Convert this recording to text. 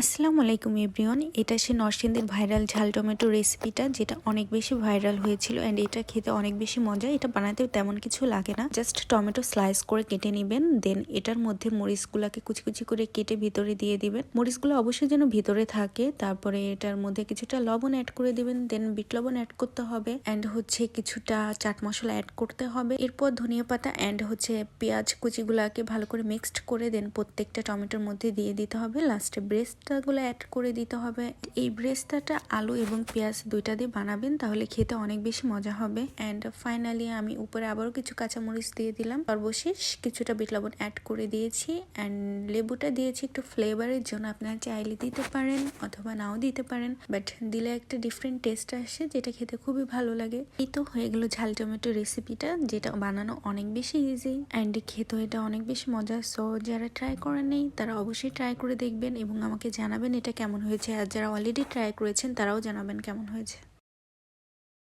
আসসালামু আলাইকুম এভরিওয়ান। এটা সে নরসিংদীর ভাইরাল ঝাল টমেটো রেসিপিটা, যেটা অনেক বেশি ভাইরাল হয়েছিল অ্যান্ড এটা খেতে অনেক বেশি মজা। এটা বানাতেও তেমন কিছু লাগে না, জাস্ট টমেটো স্লাইস করে কেটে নেবেন, দেন এটার মধ্যে মরিচগুলোকে কুচি কুচি করে কেটে ভিতরে দিয়ে দিবেন। মরিচগুলো অবশ্যই যেন ভিতরে থাকে। তারপরে এটার মধ্যে কিছুটা লবণ অ্যাড করে দিবেন, দেন বিট লবণ অ্যাড করতে হবে অ্যান্ড কিছুটা চাট মশলা অ্যাড করতে হবে। এরপর ধনিয়া পাতা অ্যান্ড পেঁয়াজ কুচিগুলাকে ভালো করে মিক্সড করে দেন প্রত্যেকটা টমেটোর মধ্যে দিয়ে দিতে হবে। লাস্টে ব্রেস্তাগুলো অ্যাড করে দিতে হবে। এই ব্রেস্তাটা আলু এবং পেঁয়াজ দুইটা দিয়ে বানাবেন, তাহলে খেতে অনেক বেশি মজা হবে। অ্যান্ড ফাইনালি আমি উপরে আবারও কিছু কাঁচামরিচ দিয়ে দিলাম। সর্বশেষ কিছুটা বিট লবণ অ্যাড করে দিয়েছি অ্যান্ড লেবুটা দিয়েছি একটু ফ্লেভারের জন্য। আপনারা চাইলে দিতে পারেন অথবা নাও দিতে পারেন, বাট দিলে একটা ডিফারেন্ট টেস্ট আসে, যেটা খেতে খুবই ভালো লাগে। এই তো হয়ে গেল ঝাল টমেটো রেসিপিটা, যেটা বানানো অনেক বেশি ইজি অ্যান্ড খেতে এটা অনেক বেশি মজা। সো যারা ট্রাই করেন নেই তারা অবশ্যই ট্রাই করে দেখবেন এবং আমাকে জানাবেন এটা কেমন হয়েছে। আর যারা অলরেডি ট্রাই করেছেন তারাও জানাবেন কেমন হয়েছে।